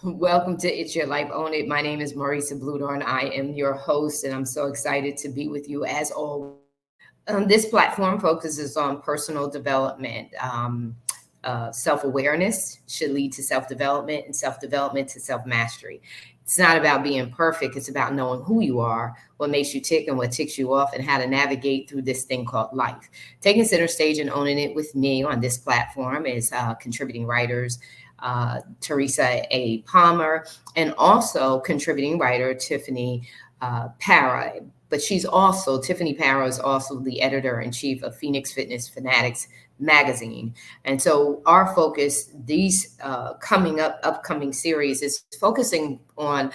Welcome to It's Your Life, Own It. My name is Marissa Bludorn. I am your host, and I'm so excited to be with you as always. This platform focuses on personal development. Self awareness should lead to self development, and self development to self mastery. It's not about being perfect, it's about knowing who you are, what makes you tick, and what ticks you off, and how to navigate through this thing called life. Taking center stage and owning it with me on this platform is contributing writers Teresa A. Palmer, and also contributing writer Tiffany Para. But Tiffany Para is also the editor in chief of Phoenix Fitness Fanatics magazine. And so our focus, these upcoming series, is focusing on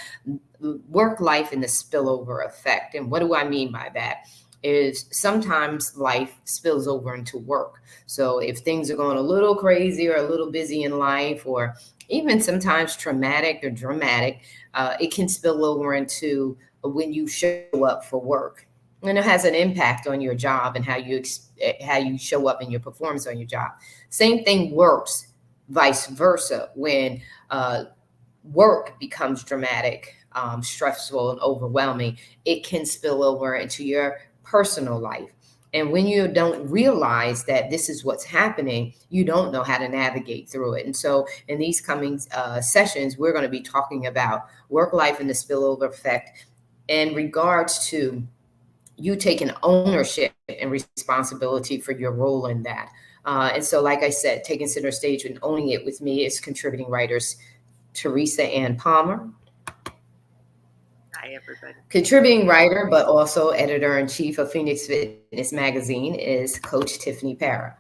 work life and the spillover effect. And what do I mean by that? Is sometimes life spills over into work. So if things are going a little crazy or a little busy in life, or even sometimes traumatic or dramatic, it can spill over into when you show up for work. And it has an impact on your job and how you show up and your performance on your job. Same thing works vice versa. When work becomes dramatic, stressful, and overwhelming, it can spill over into your personal life. And when you don't realize that this is what's happening, you don't know how to navigate through it. And so in these coming sessions, we're going to be talking about work life and the spillover effect in regards to you taking ownership and responsibility for your role in that. And so, like I said, taking center stage and owning it with me is contributing writers Teresa Ann Palmer. Hi, everybody. Contributing writer, but also editor in chief of Phoenix Fitness magazine is Coach Tiffany Para.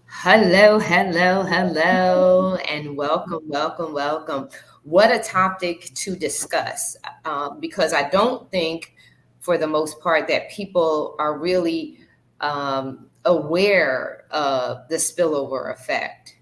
Hello, hello, hello, and welcome. What a topic to discuss, because I don't think, for the most part, that people are really aware of the spillover effect.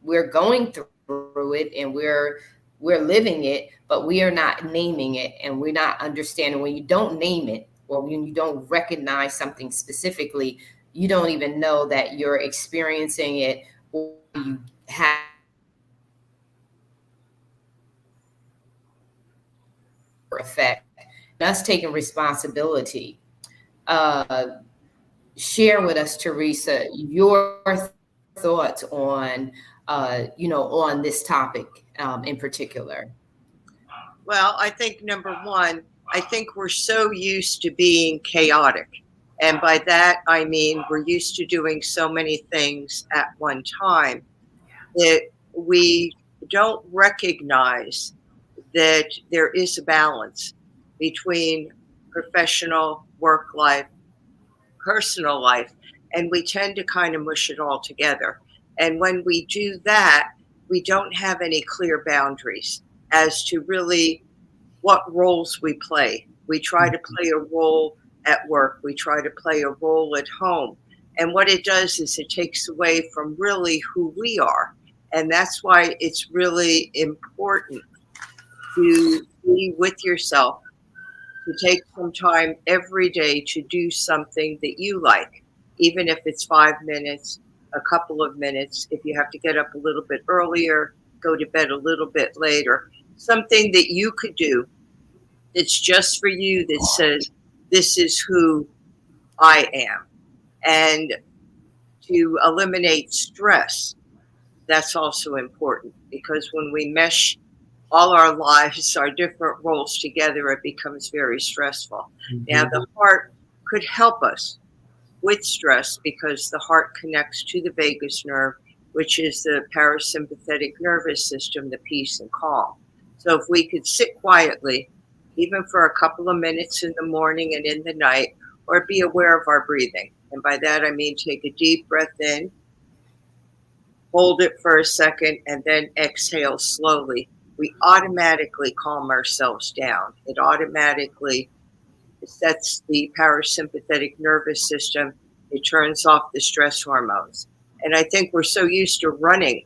We're going through it, and we're living it, but we are not naming it, and we're not understanding. When you don't name it, or when you don't recognize something specifically, you don't even know that you're experiencing it, or you have effect. Us taking responsibility. Share with us, Teresa, your thoughts on this topic in particular. Well, I think number one, I think we're so used to being chaotic. And by that, I mean we're used to doing so many things at one time that we don't recognize that there is a balance between professional work life, personal life, and we tend to kind of mush it all together. And when we do that, we don't have any clear boundaries as to really what roles we play. We try to play a role at work, we try to play a role at home. And what it does is it takes away from really who we are. And that's why it's really important to be with yourself, to take some time every day to do something that you like, even if it's 5 minutes, a couple of minutes. If you have to get up a little bit earlier, go to bed a little bit later, something that you could do that's just for you, that says, this is who I am. And to eliminate stress, that's also important, because when we mesh all our lives, our different roles together, it becomes very stressful. Mm-hmm. Now, the heart could help us with stress because the heart connects to the vagus nerve, which is the parasympathetic nervous system, the peace and calm. So if we could sit quietly, even for a couple of minutes in the morning and in the night, or be aware of our breathing. And by that, I mean take a deep breath in, hold it for a second, and then exhale slowly. We automatically calm ourselves down. It automatically sets the parasympathetic nervous system. It turns off the stress hormones. And I think we're so used to running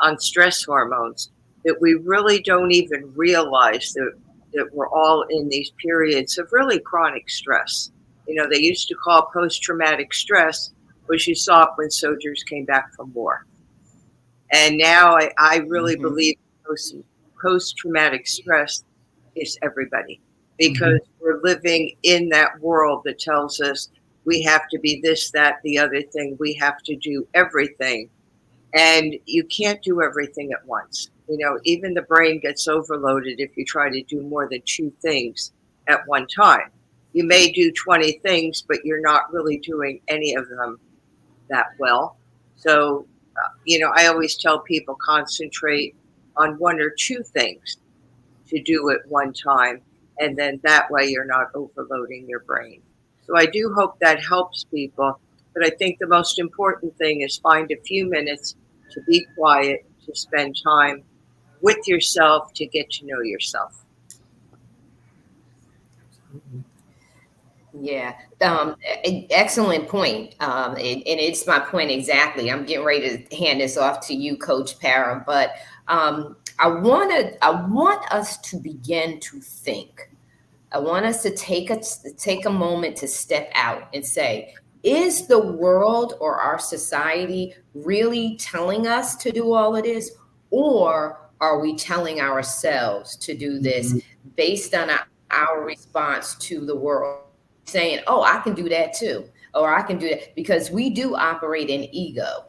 on stress hormones that we really don't even realize that we're all in these periods of really chronic stress. You know, they used to call post-traumatic stress, which you saw when soldiers came back from war. And now I really Mm-hmm. believe post traumatic stress is everybody, because we're living in that world that tells us we have to be this, that, the other thing. We have to do everything. And you can't do everything at once. Even the brain gets overloaded if you try to do more than two things at one time. You may do 20 things, but you're not really doing any of them that well. So, I always tell people concentrate on one or two things to do at one time, and then that way you're not overloading your brain. So I do hope that helps people. But I think the most important thing is find a few minutes to be quiet, to spend time with yourself, to get to know yourself. Yeah, excellent point. And it's my point exactly. I'm getting ready to hand this off to you, Coach Para, but I want us to begin to think. I want us to take a moment to step out and say, is the world or our society really telling us to do all of this? Or are we telling ourselves to do this based on our response to the world? Saying, oh, I can do that too, or I can do that, because we do operate in ego.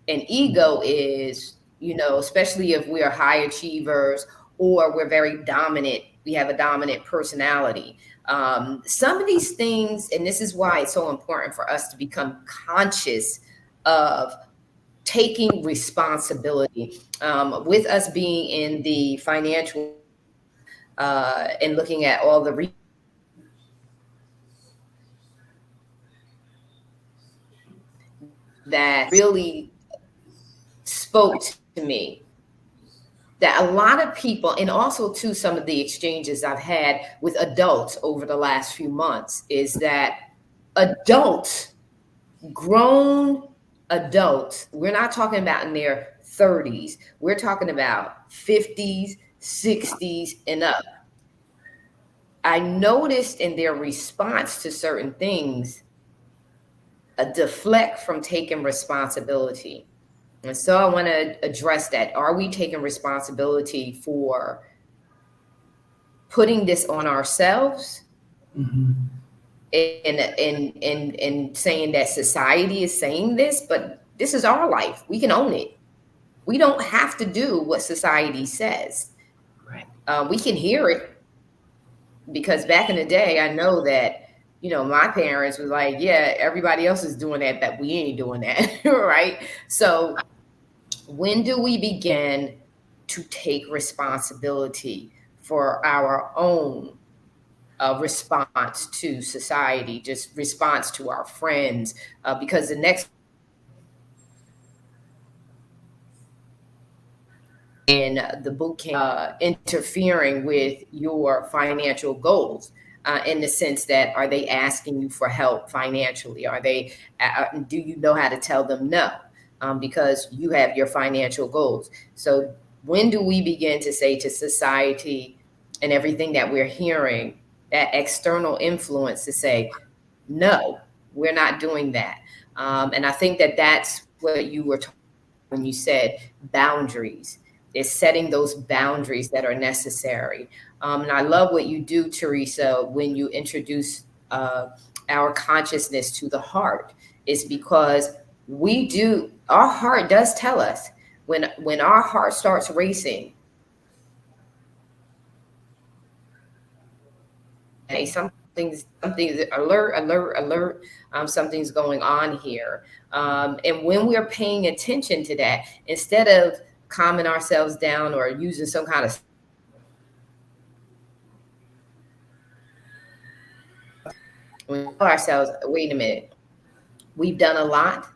And ego is, especially if we are high achievers or we're very dominant, we have a dominant personality. Some of these things, and this is why it's so important for us to become conscious of taking responsibility. With us being in the financial and looking at all the that really spoke to me, that a lot of people, and also to some of the exchanges I've had with adults over the last few months, is that adults, grown adults, we're not talking about in their 30s, we're talking about 50s, 60s, and up. I noticed in their response to certain things a deflect from taking responsibility. And so I want to address that. Are we taking responsibility for putting this on ourselves, and saying that society is saying this, but this is our life. We can own it. We don't have to do what society says. We can hear it, because back in the day, I know that, my parents was like, yeah, everybody else is doing that, but we ain't doing that. Right? So when do we begin to take responsibility for our own response to society, just response to our friends? Because the next in the boot camp, interfering with your financial goals, in the sense that, are they asking you for help financially? Do you know how to tell them no? Because you have your financial goals. So when do we begin to say to society and everything that we're hearing, that external influence, to say, no, we're not doing that? And I think that that's what you were talking when you said boundaries, is setting those boundaries that are necessary. And I love what you do, Teresa, when you introduce our consciousness to the heart, is because our heart does tell us when our heart starts racing, hey, something's alert, something's going on here. And when we're paying attention to that, instead of calming ourselves down or using some kind of, we tell ourselves, wait a minute, we've done a lot.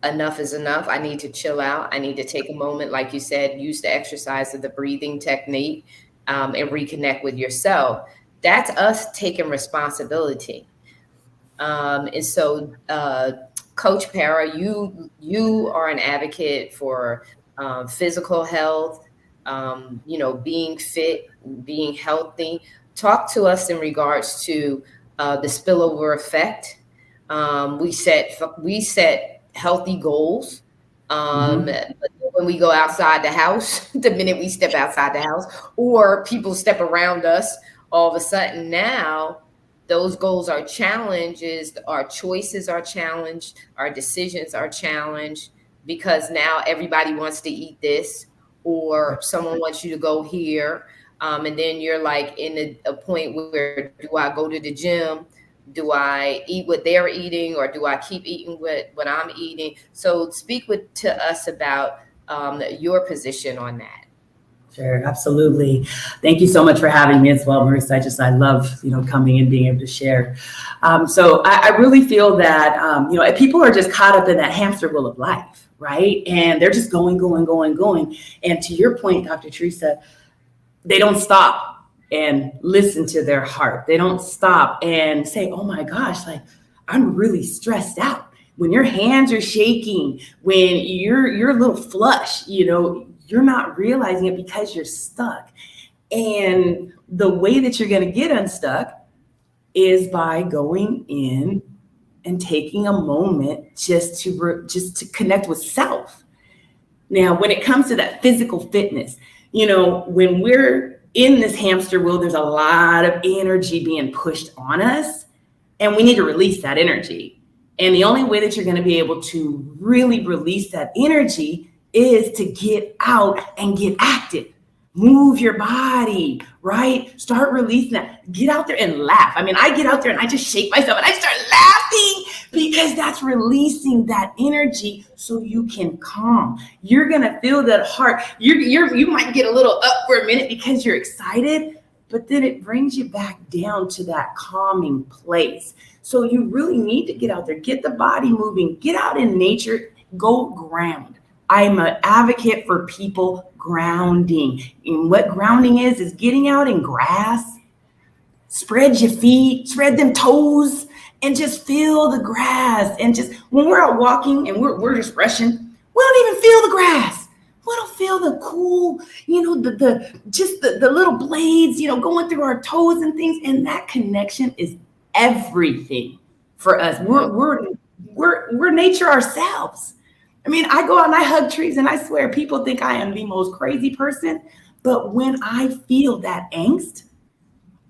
Enough is enough. I need to chill out. I need to take a moment, like you said, use the exercise of the breathing technique, and reconnect with yourself. That's us taking responsibility. And so, Coach Para, you are an advocate for physical health, being fit, being healthy. Talk to us in regards to the spillover effect. We set healthy goals, but there when we go outside the house, the minute we step outside the house, or people step around us, all of a sudden now those goals are challenges, our choices are challenged, our decisions are challenged because now everybody wants to eat this, or someone wants you to go here. And then you're like in a point where, do I go to the gym? Do I eat what they're eating, or do I keep eating what I'm eating? So speak to us about your position on that. Sure, absolutely. Thank you so much for having me as well, Marissa. I love, coming and being able to share. So I really feel that, people are just caught up in that hamster wheel of life, right? And they're just going, going, going, going. And to your point, Dr. Teresa, they don't stop and listen to their heart. They don't stop and say, oh my gosh, like I'm really stressed out. When your hands are shaking, when you're a little flush, you're not realizing it because you're stuck. And the way that you're going to get unstuck is by going in and taking a moment just to connect with self. Now, when it comes to that physical fitness, when we're in this hamster wheel, there's a lot of energy being pushed on us, and we need to release that energy. And the only way that you're going to be able to really release that energy is to get out and get active. Move your body, right? Start releasing that. Get out there and laugh. I mean, I get out there and I just shake myself and I start laughing because that's releasing that energy so you can calm. You're going to feel that heart. You might get a little up for a minute because you're excited, but then it brings you back down to that calming place. So you really need to get out there, get the body moving, get out in nature, go ground. I'm an advocate for people grounding. And what grounding is getting out in grass, spread your feet, spread them toes, and just feel the grass. And just when we're out walking and we're just rushing, we don't even feel the grass. We don't feel the cool, the little blades, going through our toes and things. And that connection is everything for us. We're nature ourselves. I mean, I go out and I hug trees, and I swear people think I am the most crazy person. But when I feel that angst,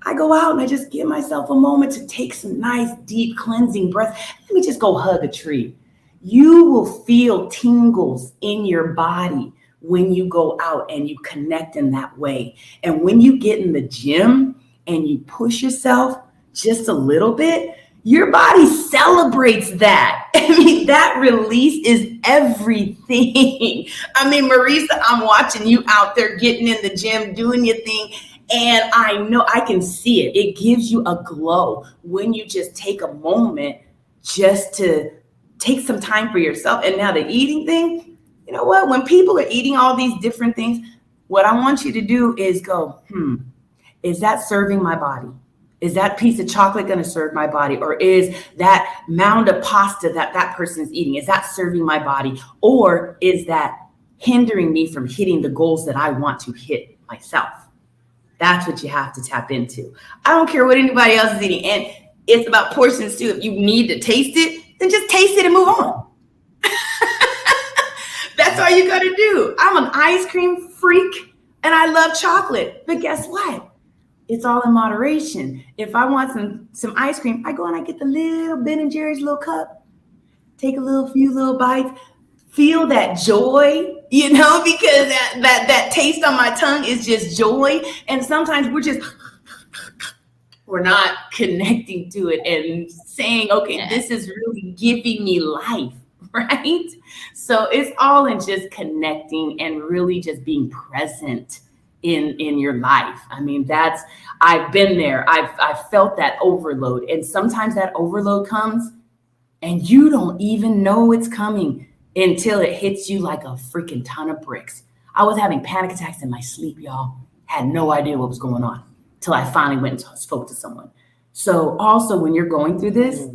I go out and I just give myself a moment to take some nice, deep, cleansing breaths. Let me just go hug a tree. You will feel tingles in your body when you go out and you connect in that way. And when you get in the gym and you push yourself just a little bit, your body celebrates that. I mean, that release is everything. I mean, Marissa, I'm watching you out there getting in the gym, doing your thing. And I know I can see it. It gives you a glow when you just take a moment just to take some time for yourself. And now the eating thing, you know what? When people are eating all these different things, what I want you to do is go, is that serving my body? Is that piece of chocolate going to serve my body? Or is that mound of pasta that person is eating, is that serving my body? Or is that hindering me from hitting the goals that I want to hit myself? That's what you have to tap into. I don't care what anybody else is eating. And it's about portions too. If you need to taste it, then just taste it and move on. That's all you got to do. I'm an ice cream freak and I love chocolate. But guess what? It's all in moderation. If I want some ice cream, I go and I get the little Ben & Jerry's little cup, take a few little bites, feel that joy, because that taste on my tongue is just joy. And sometimes we're not connecting to it and saying, okay, this is really giving me life, right? So it's all in just connecting and really just being present in your life. I mean, I've been there. I've felt that overload. And sometimes that overload comes and you don't even know it's coming until it hits you like a freaking ton of bricks. I was having panic attacks in my sleep, y'all. Had no idea what was going on till I finally went and spoke to someone. So also when you're going through this,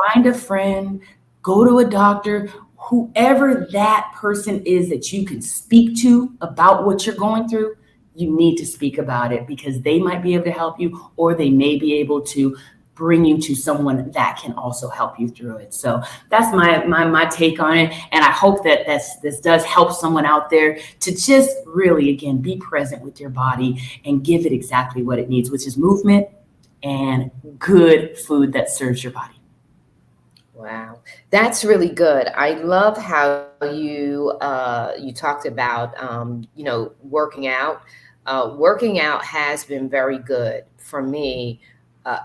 find a friend, go to a doctor, whoever that person is that you can speak to about what you're going through. You need to speak about it because they might be able to help you, or they may be able to bring you to someone that can also help you through it. So that's my take on it. And I hope that this does help someone out there to just really, again, be present with your body and give it exactly what it needs, which is movement and good food that serves your body. Wow, that's really good. I love how you talked about working out. Working out has been very good for me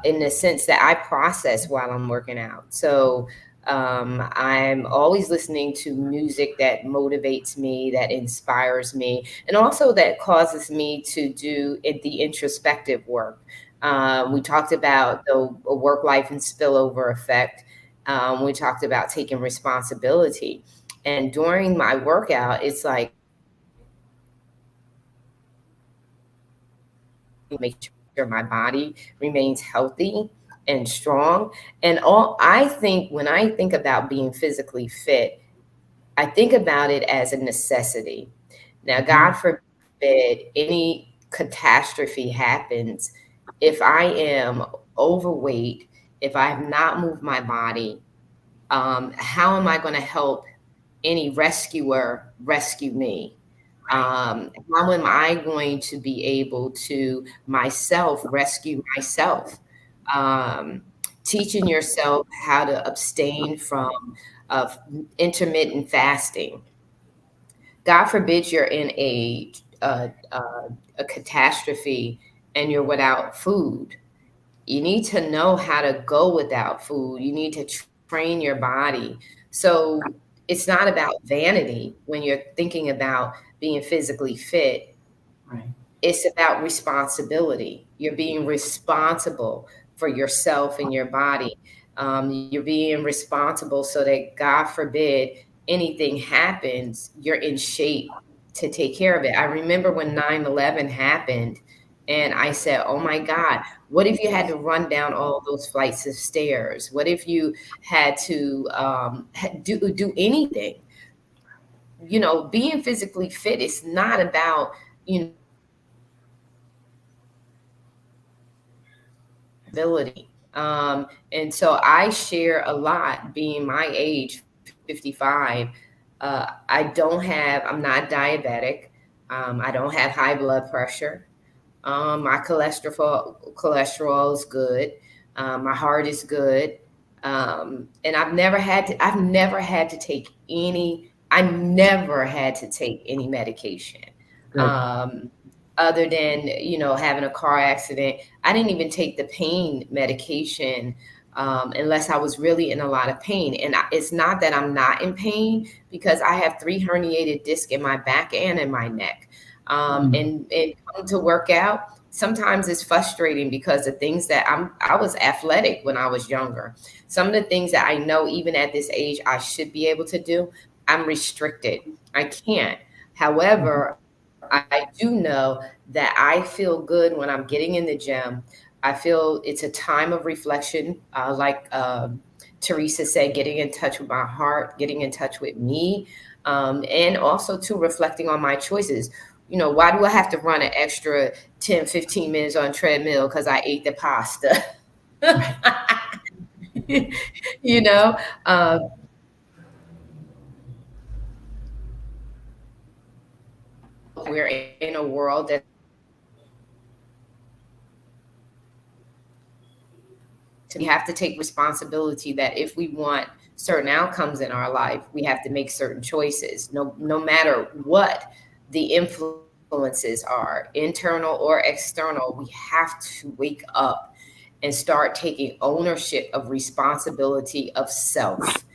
in the sense that I process while I'm working out. So I'm always listening to music that motivates me, that inspires me, and also that causes me to do the introspective work. We talked about the work life and spillover effect. We talked about taking responsibility. And during my workout, it's like make sure my body remains healthy and strong. And all I think when I think about being physically fit, I think about it as a necessity. Now, God Mhm. forbid any catastrophe happens. If I am overweight, if I have not moved my body, how am I going to help any rescuer rescue me? How am I going to be able to myself rescue myself? Um, Teaching yourself how to abstain from of intermittent fasting. God forbid you're in a catastrophe and you're without food. You need to know how to go without food. You need to train your body. So it's not about vanity when you're thinking about being physically fit. Right. It's about responsibility. You're being responsible for yourself and your body. You're being responsible so that, God forbid, anything happens, you're in shape to take care of it. I remember when 9/11 happened, and I said, oh my God, what if you had to run down all those flights of stairs? What if you had to do anything? Being physically fit is not about, ability. And so I share a lot being my age, 55. I'm not diabetic. I don't have high blood pressure. My cholesterol is good. My heart is good. And I never had to take any medication. Good. Um, Other than, having a car accident. I didn't even take the pain medication unless I was really in a lot of pain. And it's not that I'm not in pain because I have 3 herniated discs in my back and in my neck. Mm. And coming to work out, sometimes it's frustrating because the things that I was athletic when I was younger. Some of the things that I know even at this age I should be able to do, I'm restricted. I can't. However, I do know that I feel good when I'm getting in the gym. I feel it's a time of reflection, Teresa said, getting in touch with my heart, getting in touch with me, and also to reflecting on my choices. Why do I have to run an extra 10, 15 minutes on treadmill because I ate the pasta? you know, uh, we're in a world that we have to take responsibility that if we want certain outcomes in our life, we have to make certain choices, no matter what the influences are, internal or external. We have to wake up and start taking ownership of responsibility of self.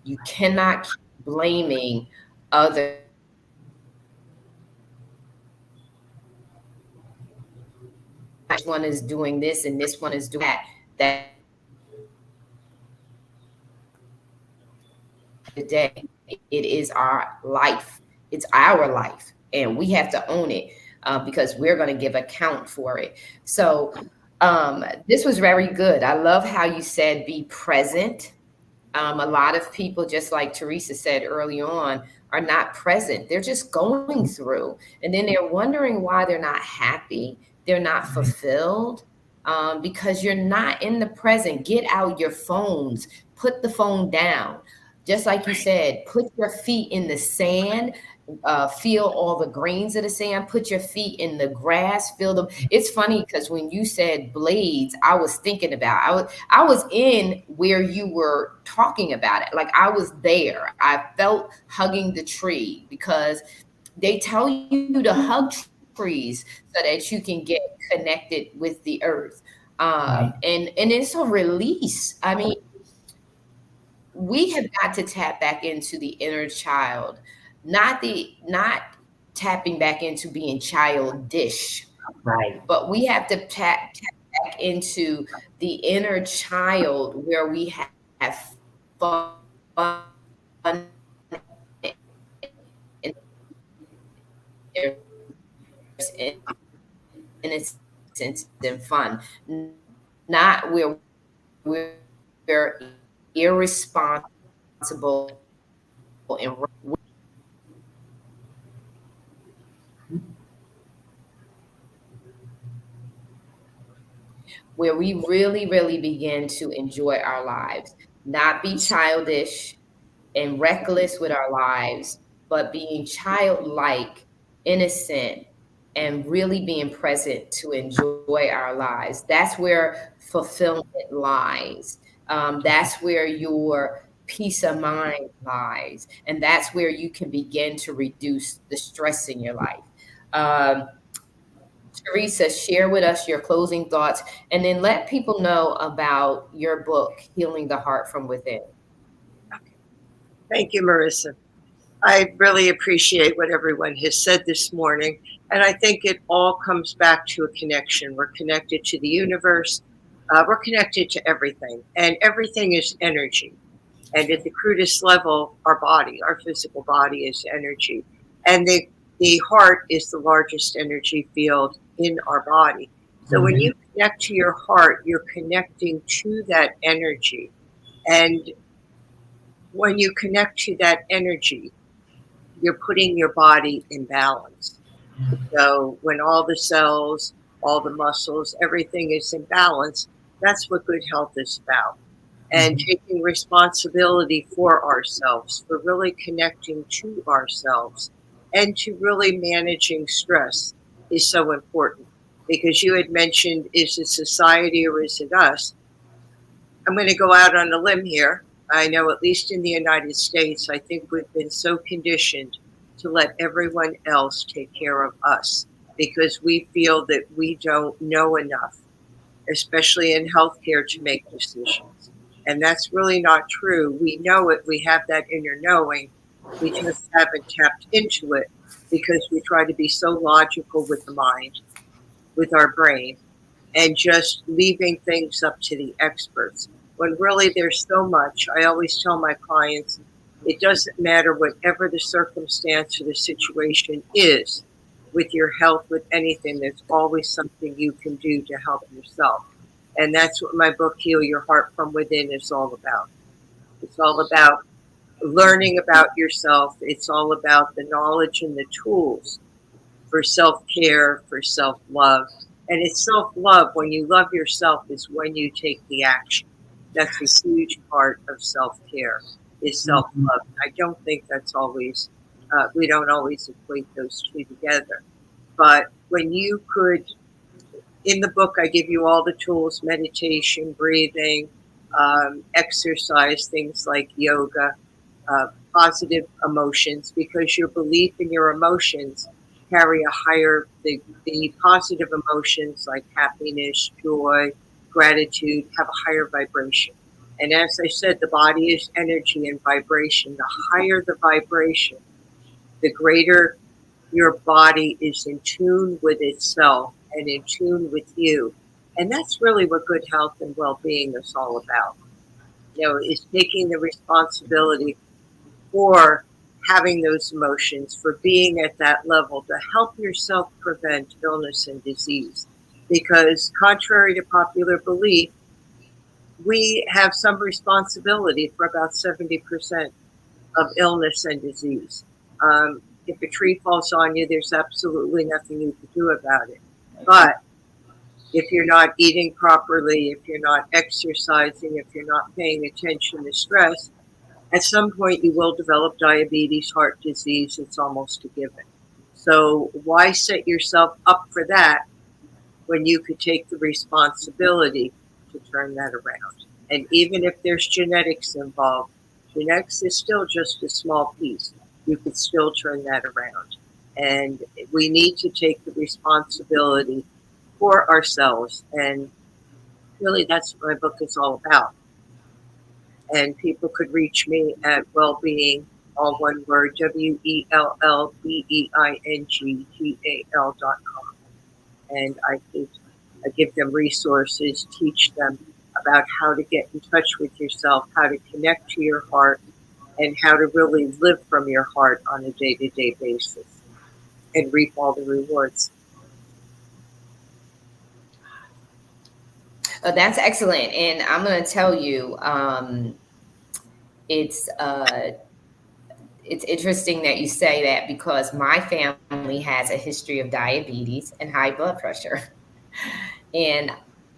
You cannot keep blaming others for your this one is doing this and this one is doing that today. It is our life. It's our life, and we have to own it because we're going to give account for it. So, this was very good. I love how you said be present. A lot of people, just like Teresa said early on, are not present. They're just going through, and then they're wondering why they're not happy, they're not Right. fulfilled. because you're not in the present. Get out your phones, put the phone down. Just like you said, put your feet in the sand, feel all the grains of the sand, put your feet in the grass, feel them. It's funny because when you said blades, I was thinking about, I was in where you were talking about it. Like I was there. I felt hugging the tree because they tell you to hug trees so that you can get connected with the earth. Right. And it's a release. I mean, we have got to tap back into the inner child, not tapping back into being childish, Right. but we have to tap back into the inner child where we have fun and there's innocence and fun, not where we're irresponsible and where we really, really begin to enjoy our lives, not be childish and reckless with our lives, but being childlike, innocent, and really being present to enjoy our lives. That's where fulfillment lies. That's where your peace of mind lies. And that's where you can begin to reduce the stress in your life. Um, Teresa, share with us your closing thoughts and then let people know about your book, Healing the Heart from Within. Thank you, Marissa. I really appreciate what everyone has said this morning. And I think it all comes back to a connection. We're connected to the universe. We're connected to everything. And everything is energy. And at the crudest level, our body, our physical body is energy. And the heart is the largest energy field in our body. So when you connect to your heart, you're connecting to that energy. And when you connect to that energy, you're putting your body in balance. So when all the cells, all the muscles, everything is in balance, that's what good health is about. And taking responsibility for ourselves, for really connecting to ourselves, and to really managing stress is so important. Because you had mentioned, is it society or is it us? I'm going to go out on a limb here. I know, at least in the United States, I think we've been so conditioned to let everyone else take care of us because we feel that we don't know enough, especially in healthcare, to make decisions. And that's really not true. We know it. We have that inner knowing. We just haven't tapped into it because we try to be so logical with the mind, with our brain, and just leaving things up to the experts. When really there's so much, I always tell my clients, it doesn't matter whatever the circumstance or the situation is with your health, with anything, there's always something you can do to help yourself. And that's what my book, Heal Your Heart from Within, is all about. It's all about learning about yourself. It's all about the knowledge and the tools for self-care, for self-love. And it's self-love. When you love yourself is when you take the action. That's a huge part of self-care, is self-love. I don't think that's always, we don't always equate those two together. But when you could, in the book, I give you all the tools: meditation, breathing, exercise, things like yoga, positive emotions, because your belief in your emotions carry a higher, the positive emotions like happiness, joy, gratitude have a higher vibration. And as I said, the body is energy and vibration. The higher the vibration, the greater your body is in tune with itself and in tune with you. And that's really what good health and well-being is all about. Is taking the responsibility for having those emotions, for being at that level to help yourself prevent illness and disease. Because contrary to popular belief, we have some responsibility for about 70% of illness and disease. If a tree falls on you, there's absolutely nothing you can do about it. But If you're not eating properly, if you're not exercising, if you're not paying attention to stress, at some point you will develop diabetes, heart disease. It's almost a given. So why set yourself up for that when you could take the responsibility to turn that around? And even if there's genetics involved, genetics is still just a small piece. You could still turn that around. And we need to take the responsibility for ourselves. And really, that's what my book is all about. And people could reach me at wellbeing, all one word, WELLBEINGTAL.com. And I give them resources, teach them about how to get in touch with yourself, how to connect to your heart, and how to really live from your heart on a day-to-day basis and reap all the rewards. That's excellent. And I'm going to tell you, it's it's interesting that you say that because my family has a history of diabetes and high blood pressure. And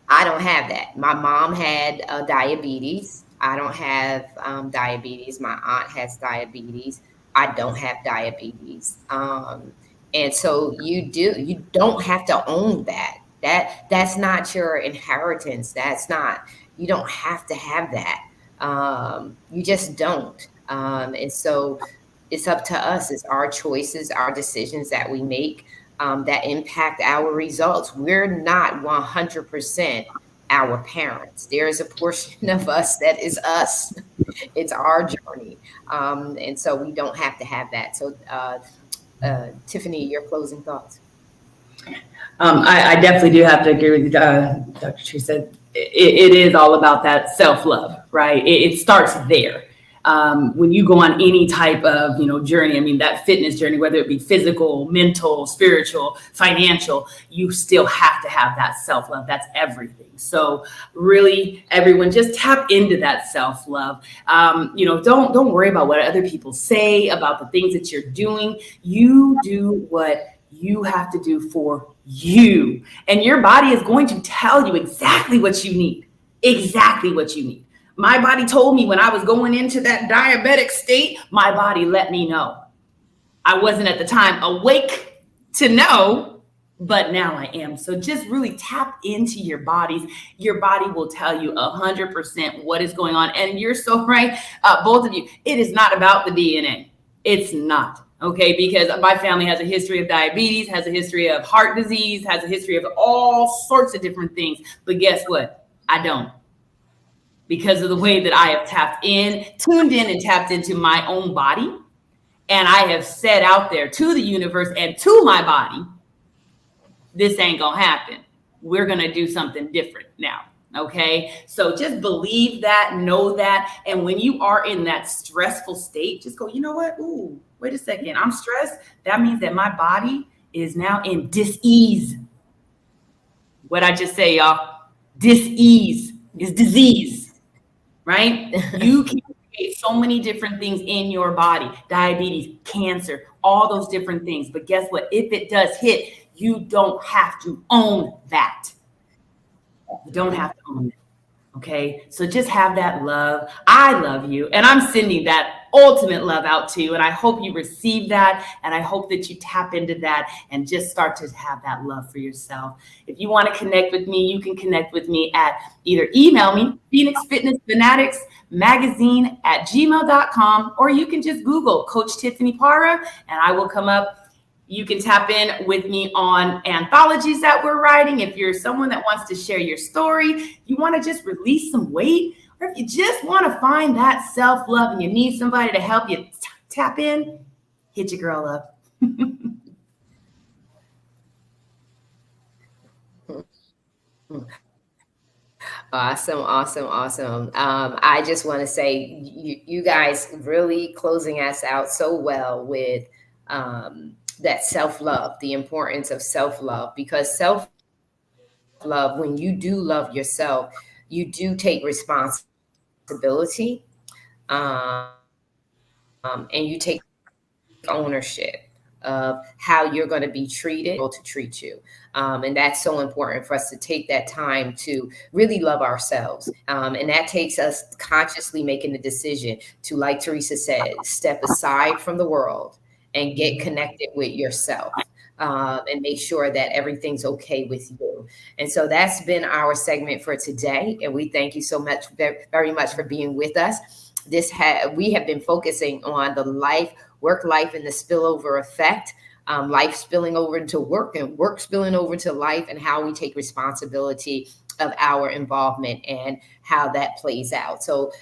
I don't have that. My mom had diabetes. I don't have diabetes. My aunt has diabetes. I don't have diabetes. And so you don't have to own that. That's not your inheritance. That's not, you don't have to have that. You just don't. And so it's up to us. It's our choices, our decisions that we make that impact our results. We're not 100% our parents. There is a portion of us that is us. It's our journey. And so we don't have to have that. So, Tiffany, your closing thoughts. I definitely do have to agree with Dr. Tree said. It is all about that self-love, right? It starts there. When you go on any type of, journey, I mean, that fitness journey, whether it be physical, mental, spiritual, financial, you still have to have that self-love. That's everything. So really, everyone, just tap into that self-love. Don't worry about what other people say about the things that you're doing. You do what you have to do for you. And your body is going to tell you exactly what you need. Exactly what you need. My body told me when I was going into that diabetic state, my body let me know. I wasn't at the time awake to know, but now I am. So just really tap into your bodies. Your body will tell you 100% what is going on. And you're so right, both of you. It is not about the DNA. It's not. Okay, because my family has a history of diabetes, has a history of heart disease, has a history of all sorts of different things. But guess what? I don't. Because of the way that I have tuned in and tapped into my own body. And I have said out there to the universe and to my body, this ain't gonna happen. We're gonna do something different now. Okay. So just believe that, know that. And when you are in that stressful state, just go, you know what? Ooh, wait a second. I'm stressed. That means that my body is now in dis-ease. What I just say, y'all, dis-ease is disease, right? You can create so many different things in your body, diabetes, cancer, all those different things. But guess what? If it does hit, you don't have to own that. You don't have to own it. Okay. So just have that love. I love you. And I'm sending that ultimate love out to you. And I hope you receive that. And I hope that you tap into that and just start to have that love for yourself. If you want to connect with me, you can connect with me at either email me, Phoenix Fitness Fanatics Magazine at gmail.com, or you can just Google Coach Tiffany Parra and I will come up. You can tap in with me on anthologies that we're writing. If you're someone that wants to share your story, you want to just release some weight, or if you just want to find that self-love and you need somebody to help you tap in, hit your girl up. Awesome. I just want to say you guys really closing us out so well with that self-love, the importance of self-love, because self-love, when you do love yourself, you do take responsibility, and you take ownership. of how you're going to be treated or to treat you. And that's so important for us to take that time to really love ourselves. And that takes us consciously making the decision to, like Teresa said, step aside from the world and get connected with yourself. And make sure that everything's okay with you. And so that's been our segment for today. And we thank you so much, very much for being with us. We have been focusing on the work life and the spillover effect, life spilling over into work and work spilling over to life, and how we take responsibility of our involvement and how that plays out. So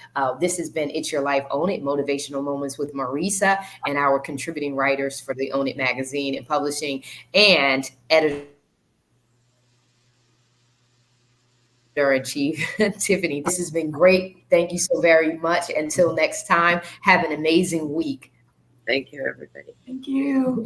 this has been It's Your Life, Own It, Motivational Moments with Marissa, and our contributing writers for the Own It magazine and publishing, and editor-in-chief, Tiffany. This has been great. Thank you so very much. Until next time, have an amazing week. Thank you, everybody. Thank you.